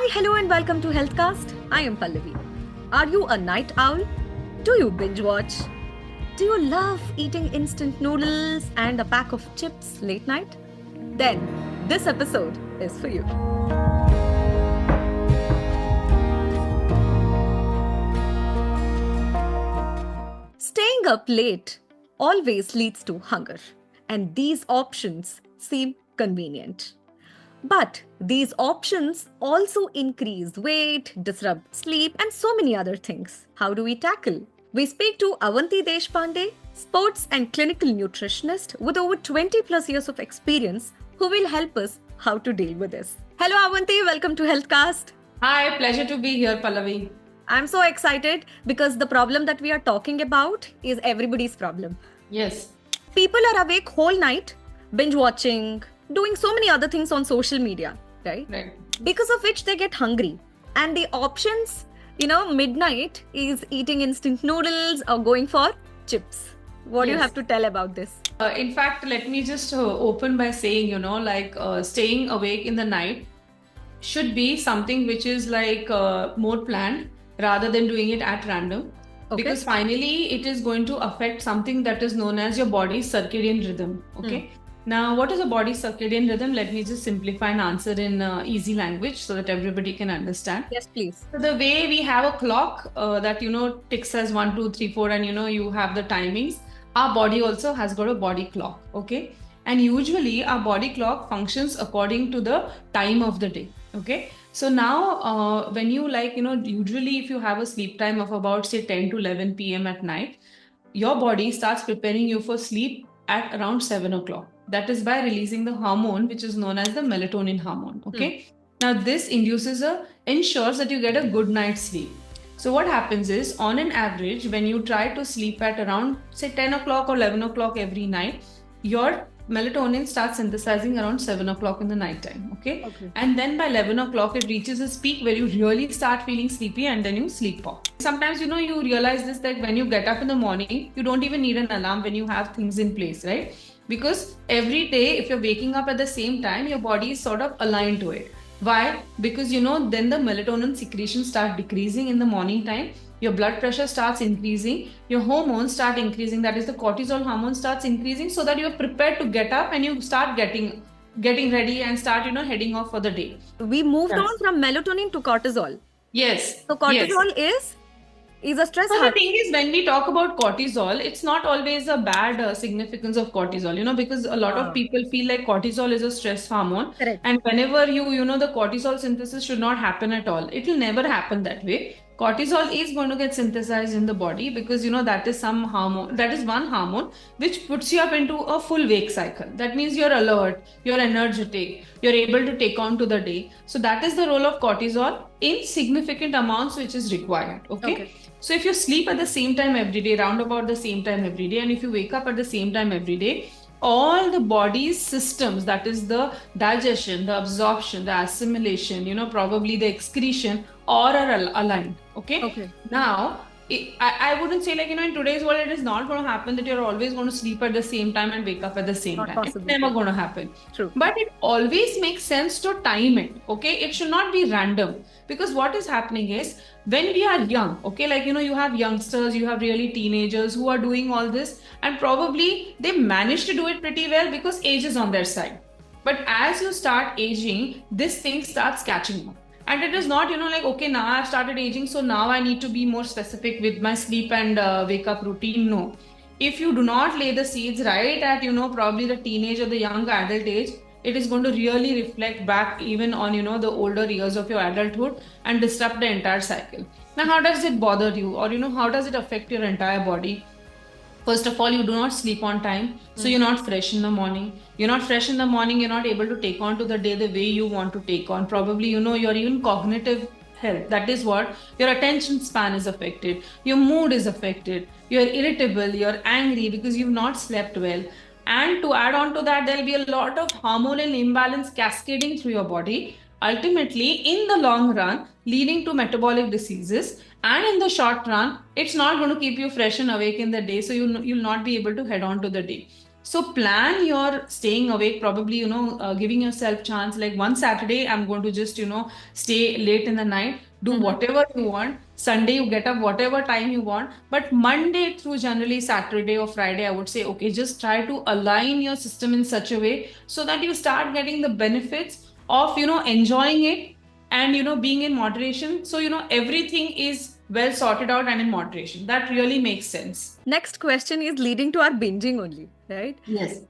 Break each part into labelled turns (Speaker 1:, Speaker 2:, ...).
Speaker 1: Hi, hello, and welcome to Healthcast. I am Pallavi. Are you a night owl? Do you binge watch? Do you love eating instant noodles and a pack of chips late night? Then this episode is for you. Staying up late always leads to hunger, and these options seem convenient. But these options also increase weight, disrupt sleep, and so many other things. How do we tackle? We speak to Avanti Deshpaande, sports and clinical nutritionist with over 20 plus years of experience, who will help us how to deal with this. Hello, Avanti. Welcome to Healthcast.
Speaker 2: Hi, pleasure to be here, Pallavi.
Speaker 1: I'm so excited because the problem that we are talking about is everybody's problem.
Speaker 2: Yes.
Speaker 1: People are awake whole night, binge watching, doing so many other things on social media, right?
Speaker 2: Right.
Speaker 1: Because of which they get hungry. And the options, midnight is eating instant noodles or going for chips. What do you
Speaker 2: Yes.
Speaker 1: have to tell about this?
Speaker 2: In fact, let me just open by saying, staying awake in the night should be something which is more planned rather than doing it at random.
Speaker 1: Okay.
Speaker 2: Because finally, it is going to affect something that is known as your body's circadian rhythm. Okay. Now, what is a body's circadian rhythm? Let me just simplify and answer in easy language so that everybody can understand.
Speaker 1: Yes, please.
Speaker 2: So the way we have a clock that ticks as 1, 2, 3, 4, and you have the timings. Our body also has got a body clock. Okay, and usually our body clock functions according to the time of the day. Okay, so now when usually if you have a sleep time of about say 10 to 11 p.m. at night, your body starts preparing you for sleep at around 7 o'clock. That is by releasing the hormone which is known as the melatonin hormone. Okay. Now this ensures that you get a good night's sleep. So what happens is, on an average, when you try to sleep at around say 10 o'clock or 11 o'clock every night, your melatonin starts synthesizing around 7 o'clock in the night time. Okay. And then by 11 o'clock, it reaches its peak where you really start feeling sleepy and then you sleep off. Sometimes, you realize this, that when you get up in the morning, you don't even need an alarm when you have things in place, right? Because every day, if you're waking up at the same time, your body is sort of aligned to it. Why? Because then the melatonin secretion start decreasing in the morning time. Your blood pressure starts increasing. Your hormones start increasing. That is, the cortisol hormone starts increasing, so that you're prepared to get up and you start getting ready and start heading off for the day.
Speaker 1: We moved on from melatonin to cortisol.
Speaker 2: Yes.
Speaker 1: So cortisol is a stress
Speaker 2: So the
Speaker 1: hormone.
Speaker 2: thing is, when we talk about cortisol, it's not always a bad significance of cortisol, because a lot of people feel like cortisol is a stress hormone.
Speaker 1: Correct.
Speaker 2: And whenever the cortisol synthesis should not happen at all. It will never happen that way. Cortisol is going to get synthesized in the body because, that is some hormone, that is one hormone which puts you up into a full wake cycle. That means you're alert, you're energetic, you're able to take on to the day. So that is the role of cortisol in significant amounts which is required. Okay. So if you sleep at the same time every day, round about the same time every day, and if you wake up at the same time every day, all the body's systems, that is the digestion, the absorption, the assimilation, probably the excretion, all are aligned. Okay. Now, I wouldn't say in today's world, it is not going to happen that you're always going to sleep at the same time and wake up at the same
Speaker 1: Not
Speaker 2: time.
Speaker 1: possible.
Speaker 2: It's never going to happen.
Speaker 1: True.
Speaker 2: But it always makes sense to time it. Okay. It should not be random, because what is happening is, when we are young, okay, you have youngsters, you have really teenagers who are doing all this, and probably they manage to do it pretty well because age is on their side. But as you start aging, this thing starts catching up. And it is not, okay, now I've started aging, so now I need to be more specific with my sleep and wake up routine. No. If you do not lay the seeds right at, probably the teenage or the young adult age, it is going to really reflect back even on, the older years of your adulthood and disrupt the entire cycle. Now, how does it bother you? Or, how does it affect your entire body? First of all, you do not sleep on time. So you're not fresh in the morning. You're not fresh in the morning. You're not able to take on to the day the way you want to take on. Probably, your even cognitive health. That is what your attention span is affected. Your mood is affected. You're irritable. You're angry because you've not slept well. And to add on to that, there'll be a lot of hormonal imbalance cascading through your body, ultimately in the long run leading to metabolic diseases. And in the short run, it's not going to keep you fresh and awake in the day, so you'll not be able to head on to the day. So plan your staying awake, probably, giving yourself chance, like one Saturday, I'm going to just, stay late in the night, do whatever you want. Sunday, you get up whatever time you want. But Monday through generally Saturday or Friday, I would say, okay, just try to align your system in such a way so that you start getting the benefits of, enjoying it and, being in moderation. So, everything is well sorted out and in moderation. That really makes sense.
Speaker 1: Next question is leading to our binging only, right?
Speaker 2: Yes.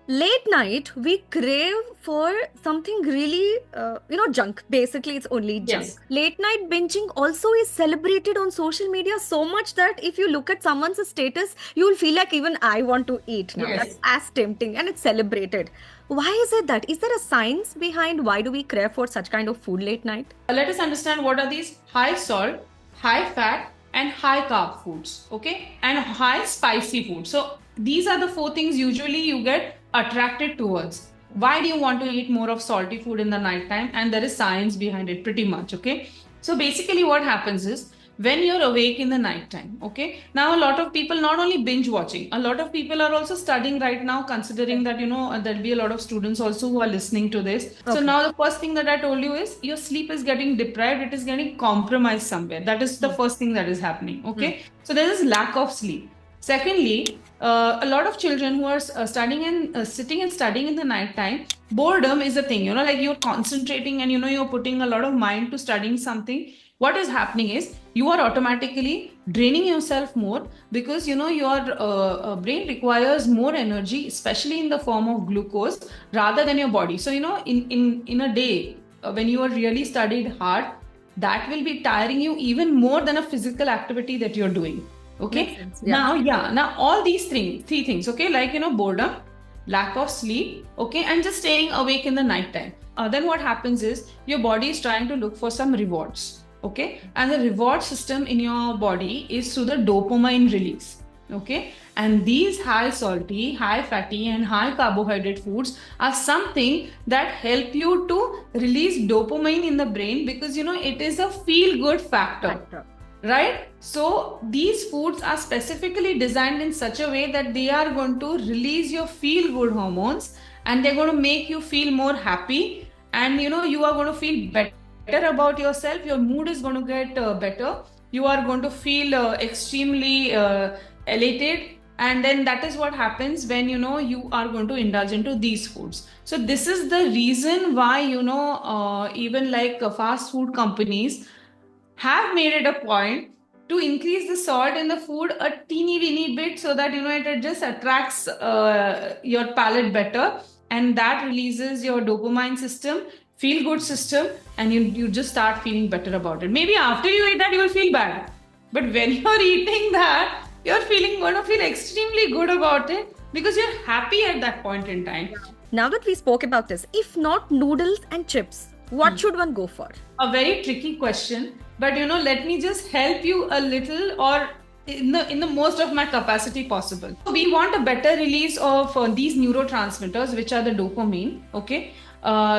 Speaker 1: Late night, we crave for something really, junk. Basically, it's only junk.
Speaker 2: Yes.
Speaker 1: Late night binging also is celebrated on social media so much that if you look at someone's status, you will feel like even I want to eat now.
Speaker 2: Yes.
Speaker 1: That's as tempting and it's celebrated. Why is it that? Is there a science behind why do we crave for such kind of food late night?
Speaker 2: Let us understand what are these high salt, high fat, and high carb foods, okay? And high spicy food. So these are the four things usually you get attracted towards. Why do you want to eat more of salty food in the nighttime? And there is science behind it pretty much, okay? So basically what happens is when you're awake in the nighttime, okay? Now a lot of people not only binge watching, a lot of people are also studying right now, considering that, there'll be a lot of students also who are listening to this. So
Speaker 1: Okay.
Speaker 2: now the first thing that I told you is your sleep is getting deprived, it is getting compromised somewhere. That is the first thing that is happening, okay? So there is lack of sleep. Secondly, a lot of children who are studying and sitting and studying in the night time, boredom is a thing, like you're concentrating and, you're putting a lot of mind to studying something. What is happening is you are automatically draining yourself more because, your brain requires more energy, especially in the form of glucose rather than your body. So, in a day, when you are really studied hard, that will be tiring you even more than a physical activity that you're doing. Okay. Now all these three things, okay, like, boredom, lack of sleep, okay, and just staying awake in the night time. Then what happens is your body is trying to look for some rewards, okay, and the reward system in your body is through the dopamine release, okay, and these high salty, high fatty, and high carbohydrate foods are something that help you to release dopamine in the brain because, it is a feel good factor. Right? So these foods are specifically designed in such a way that they are going to release your feel good hormones and they're going to make you feel more happy and you are going to feel better about yourself. Your mood is going to get better. You are going to feel extremely elated, and then that is what happens when you are going to indulge into these foods. So this is the reason why even like fast food companies have made it a point to increase the salt in the food a teeny weeny bit so that it just attracts your palate better, and that releases your dopamine system, feel good system, and you just start feeling better about it. Maybe after you eat that you will feel bad, but when you're eating that you're going to feel extremely good about it because you're happy at that point in time.
Speaker 1: Now that we spoke about this, if not noodles and chips, what should one go for?
Speaker 2: A very tricky question, but let me just help you a little, or in the most of my capacity possible. We want a better release of these neurotransmitters, which are the dopamine, okay,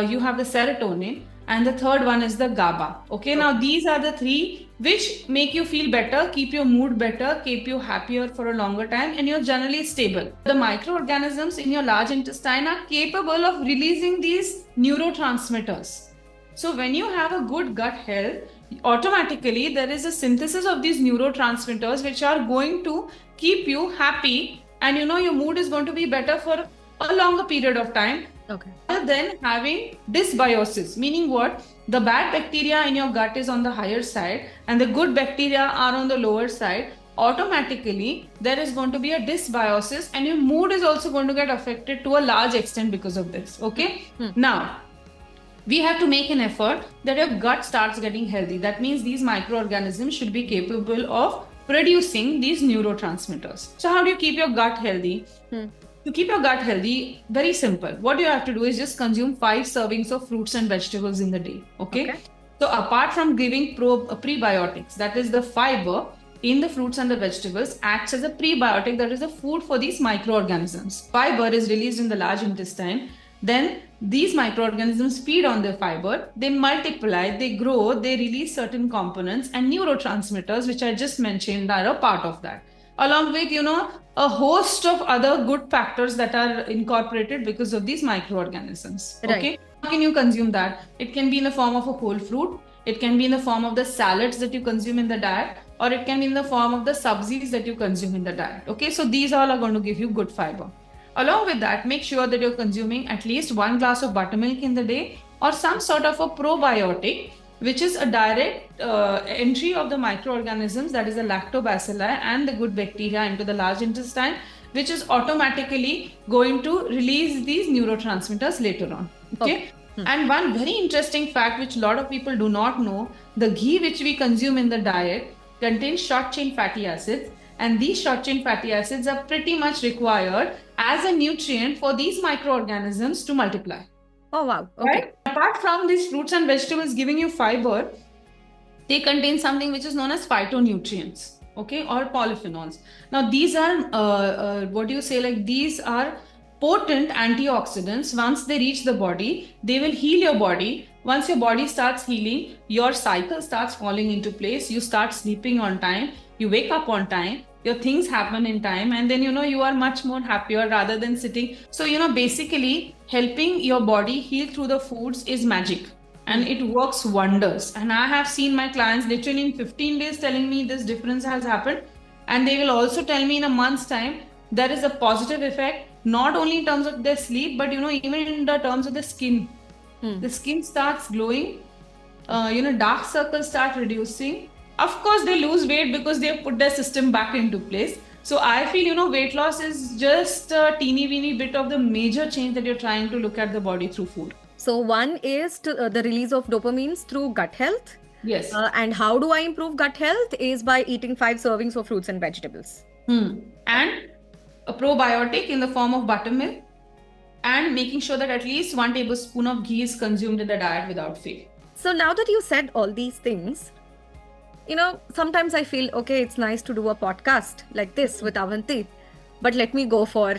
Speaker 2: you have the serotonin, and the third one is the GABA, okay. Now these are the three which make you feel better, keep your mood better, keep you happier for a longer time, and you're generally stable. The microorganisms in your large intestine are capable of releasing these neurotransmitters. So when you have a good gut health, automatically there is a synthesis of these neurotransmitters which are going to keep you happy, and your mood is going to be better for a longer period of time.
Speaker 1: Okay.
Speaker 2: Rather than having dysbiosis, meaning what? The bad bacteria in your gut is on the higher side and the good bacteria are on the lower side. Automatically there is going to be a dysbiosis and your mood is also going to get affected to a large extent because of this, okay. Now we have to make an effort that your gut starts getting healthy. That means these microorganisms should be capable of producing these neurotransmitters. So how do you keep your gut healthy? To keep your gut healthy, very simple. What you have to do is just consume 5 servings of fruits and vegetables in the day. Okay. So apart from giving prebiotics, that is the fiber in the fruits and the vegetables acts as a prebiotic, that is the food for these microorganisms. Fiber is released in the large intestine. Then these microorganisms feed on the fiber, they multiply, they grow, they release certain components and neurotransmitters, which I just mentioned, are a part of that. along with, a host of other good factors that are incorporated because of these microorganisms.
Speaker 1: Right.
Speaker 2: Okay. How can you consume that? It can be in the form of a whole fruit. It can be in the form of the salads that you consume in the diet, or it can be in the form of the subsidies that you consume in the diet. Okay. So these all are going to give you good fiber. Along with that, make sure that you're consuming at least 1 glass of buttermilk in the day, or some sort of a probiotic, which is a direct entry of the microorganisms, that is the lactobacilli and the good bacteria, into the large intestine, which is automatically going to release these neurotransmitters later on. Okay. And one very interesting fact which a lot of people do not know, the ghee which we consume in the diet contains short chain fatty acids, and these short chain fatty acids are pretty much required as a nutrient for these microorganisms to multiply.
Speaker 1: Oh, wow. Okay.
Speaker 2: Right? Apart from these fruits and vegetables giving you fiber, they contain something which is known as phytonutrients, okay, or polyphenols. Now, these are, these are potent antioxidants. Once they reach the body, they will heal your body. Once your body starts healing, your cycle starts falling into place. You start sleeping on time, you wake up on time, your things happen in time, and then you are much more happier rather than sitting. So basically helping your body heal through the foods is magic, and it works wonders. And I have seen my clients literally in 15 days telling me this difference has happened, and they will also tell me in a month's time there is a positive effect, not only in terms of their sleep, but even in the terms of the skin. The skin starts glowing, dark circles start reducing. Of course, they lose weight because they have put their system back into place. So I feel, weight loss is just a teeny weeny bit of the major change that you're trying to look at the body through food.
Speaker 1: So one is the release of dopamines through gut health.
Speaker 2: Yes.
Speaker 1: And how do I improve gut health is by eating 5 servings of fruits and vegetables.
Speaker 2: And a probiotic in the form of buttermilk, and making sure that at least 1 tablespoon of ghee is consumed in the diet without fail.
Speaker 1: So now that you said all these things, sometimes I feel, okay, it's nice to do a podcast like this with Avanti, but let me go for,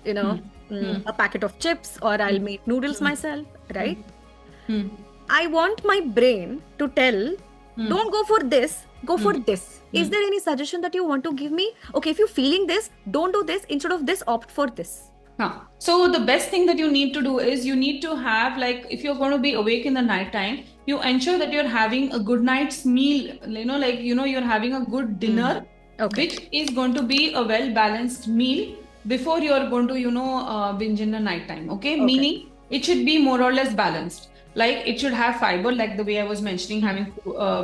Speaker 1: a packet of chips, or I'll make noodles myself, right? I want my brain to tell, don't go for this, go for this. Is there any suggestion that you want to give me? Okay, if you're feeling this, don't do this. Instead of this, opt for this.
Speaker 2: So the best thing that you need to do is you need to have, if you're going to be awake in the night time, you ensure that you're having a good night's meal, you're having a good dinner, which is going to be a well-balanced meal before you're going to, binge in the night time. Okay? Meaning it should be more or less balanced. Like it should have fiber, like the way I was mentioning, having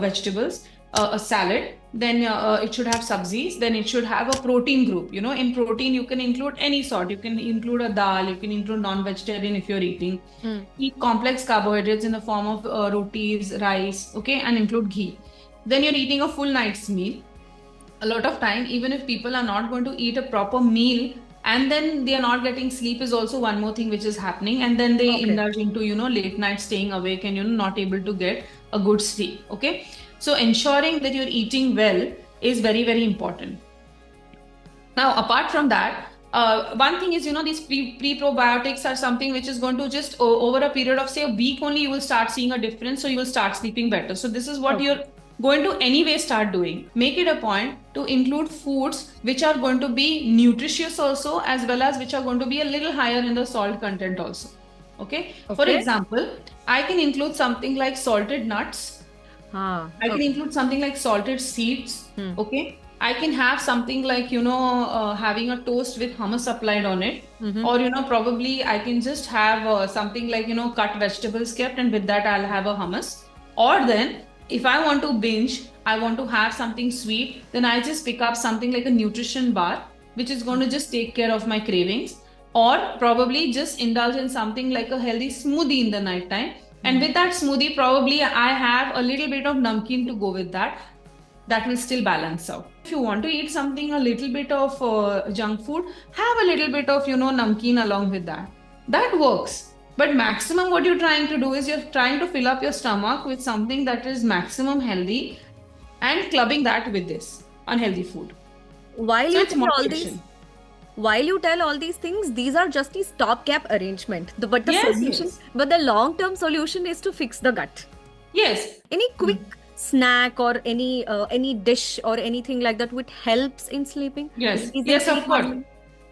Speaker 2: vegetables, a salad, then it should have subsidies, then it should have a protein group. In protein, you can include any sort. You can include a dal, you can include non-vegetarian if you're eating. Eat complex carbohydrates in the form of rotis, rice, okay, and include ghee. Then you're eating a full night's meal. A lot of time, even if people are not going to eat a proper meal, and then they are not getting sleep, is also one more thing which is happening, and then they indulge into late night staying awake and not able to get a good sleep. Okay, so ensuring that you're eating well is very, very important. Now, apart from that, one thing is these pre-probiotics are something which is going to just over a period of say a week only, you will start seeing a difference, so you will start sleeping better. So this is what you're going to anyway start doing. Make it a point to include foods which are going to be nutritious also, as well as which are going to be a little higher in the salt content also. Okay. For example, I can include something like salted nuts. I can include something like salted seeds. Okay. I can have something like having a toast with hummus applied on it, or probably I can just have something like cut vegetables kept, and with that I'll have a hummus. Or then if I want to binge, I want to have something sweet, then I just pick up something like a nutrition bar, which is going to just take care of my cravings, or probably just indulge in something like a healthy smoothie in the night time. And with that smoothie, probably I have a little bit of namkeen to go with that. That will still balance out. If you want to eat something, a little bit of junk food, have a little bit of namkeen along with that. That works. But maximum what you're trying to do is you're trying to fill up your stomach with something that is maximum healthy, and clubbing that with this unhealthy food.
Speaker 1: While you tell all these things, these are just the stopgap arrangement. But the long-term solution is to fix the gut.
Speaker 2: Yes.
Speaker 1: Any quick snack or any dish or anything like that which helps in sleeping,
Speaker 2: Yes,
Speaker 1: increasing
Speaker 2: yes, of
Speaker 1: sleep
Speaker 2: course.
Speaker 1: hormone?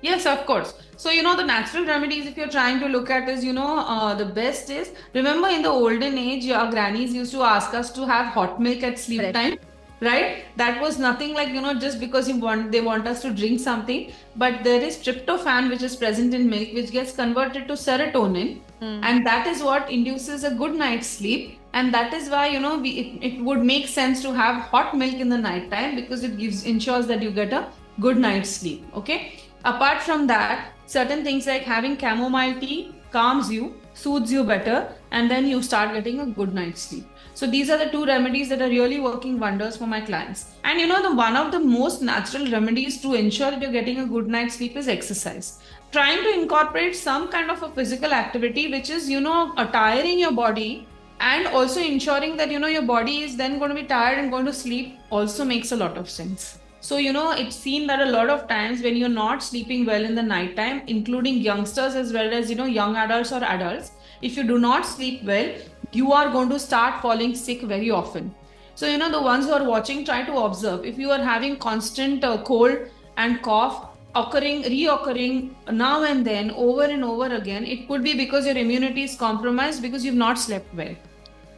Speaker 2: Yes, of course. So, the natural remedies, if you're trying to look at is, the best is, remember in the olden age, our grannies used to ask us to have hot milk at sleep
Speaker 1: Correct.
Speaker 2: time, right? That was nothing like, just because they want us to drink something, but there is tryptophan, which is present in milk, which gets converted to serotonin. And that is what induces a good night's sleep. And that is why, it would make sense to have hot milk in the night time, because it ensures that you get a good night's sleep. Okay. Apart from that, certain things like having chamomile tea calms you, soothes you better, and then you start getting a good night's sleep. So these are the two remedies that are really working wonders for my clients. And the one of the most natural remedies to ensure that you're getting a good night's sleep is exercise. Trying to incorporate some kind of a physical activity which is, tiring your body, and also ensuring that your body is then going to be tired and going to sleep also makes a lot of sense. So, it's seen that a lot of times when you're not sleeping well in the nighttime, including youngsters as well as, young adults or adults, if you do not sleep well, you are going to start falling sick very often. So, the ones who are watching, try to observe. If you are having constant cold and cough reoccurring now and then over and over again, it could be because your immunity is compromised because you've not slept well.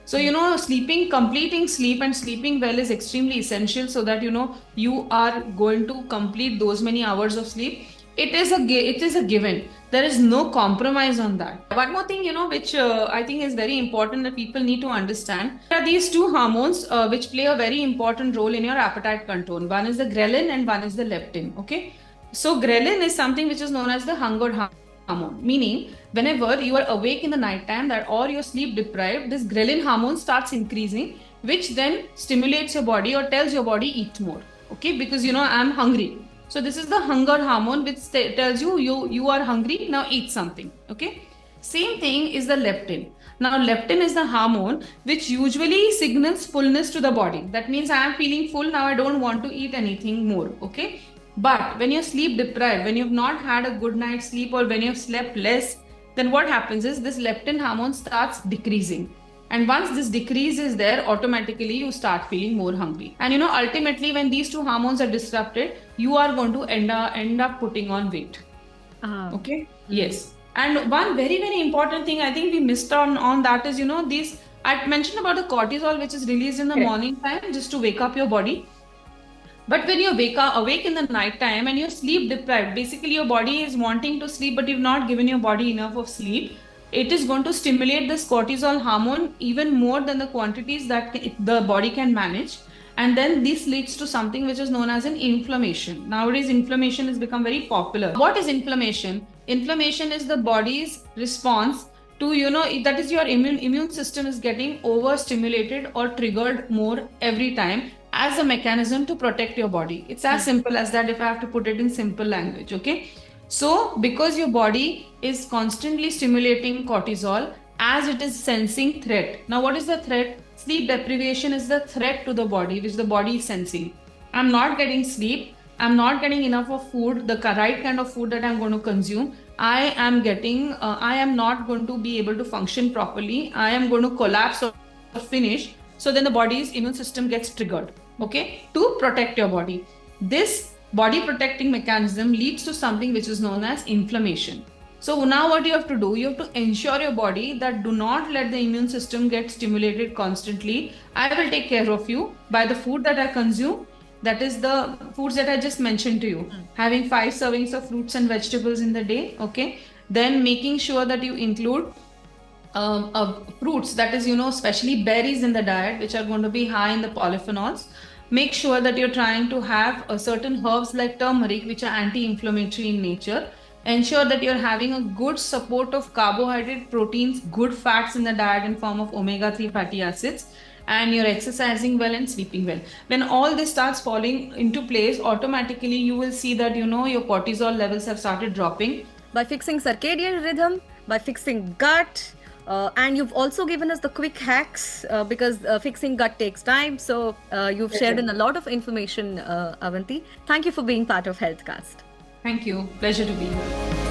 Speaker 2: So, completing sleep and sleeping well is extremely essential so that, you are going to complete those many hours of sleep. It is a given. There is no compromise on that. One more thing, which I think is very important that people need to understand. There are these two hormones which play a very important role in your appetite control. One is the ghrelin and one is the leptin. Okay. So ghrelin is something which is known as the hunger hormone, meaning whenever you are awake in the night time or you're sleep deprived, this ghrelin hormone starts increasing, which then stimulates your body or tells your body eat more. Okay, because I'm hungry. So this is the hunger hormone which tells you are hungry, now eat something. Okay. Same thing is the leptin. Now leptin is the hormone which usually signals fullness to the body. That means I am feeling full, now I don't want to eat anything more. Okay. But when you're sleep deprived, when you've not had a good night's sleep or when you've slept less, then what happens is this leptin hormone starts decreasing. And once this decrease is there, automatically you start feeling more hungry. And ultimately when these two hormones are disrupted, you are going to end up putting on weight. Okay? Yes. And one very, very important thing I think we missed on that is, I mentioned about the cortisol which is released in the morning time just to wake up your body. But when you awake in the night time and you're sleep deprived, basically your body is wanting to sleep, but you've not given your body enough of sleep. It is going to stimulate this cortisol hormone even more than the quantities that the body can manage. And then this leads to something which is known as an inflammation. Nowadays, inflammation has become very popular. What is inflammation? Inflammation is the body's response to, that is your immune system is getting overstimulated or triggered more every time as a mechanism to protect your body. It's as simple as that if I have to put it in simple language. Okay. So because your body is constantly stimulating cortisol as it is sensing threat. Now what is the threat? Sleep deprivation is the threat to the body, which the body is sensing. I'm not getting sleep. I'm not getting enough of food, the right kind of food that I'm going to consume. I am not going to be able to function properly. I am going to collapse or finish. So then the body's immune system gets triggered, okay, to protect your body. This body protecting mechanism leads to something which is known as inflammation. So now what you have to do, you have to ensure your body that do not let the immune system get stimulated constantly. I will take care of you by the food that I consume. That is the foods that I just mentioned to you. Having 5 servings of fruits and vegetables in the day, okay. Then making sure that you include fruits, that is, especially berries in the diet, which are going to be high in the polyphenols. Make sure that you're trying to have certain herbs like turmeric, which are anti-inflammatory in nature. Ensure that you're having a good support of carbohydrate, proteins, good fats in the diet in form of omega-3 fatty acids, and you're exercising well and sleeping well. When all this starts falling into place, automatically you will see that, your cortisol levels have started dropping.
Speaker 1: By fixing circadian rhythm, by fixing gut, and you've also given us the quick hacks because fixing gut takes time. So you've shared in a lot of information, Avanti. Thank you for being part of Healthcast.
Speaker 2: Thank you. Pleasure to be here.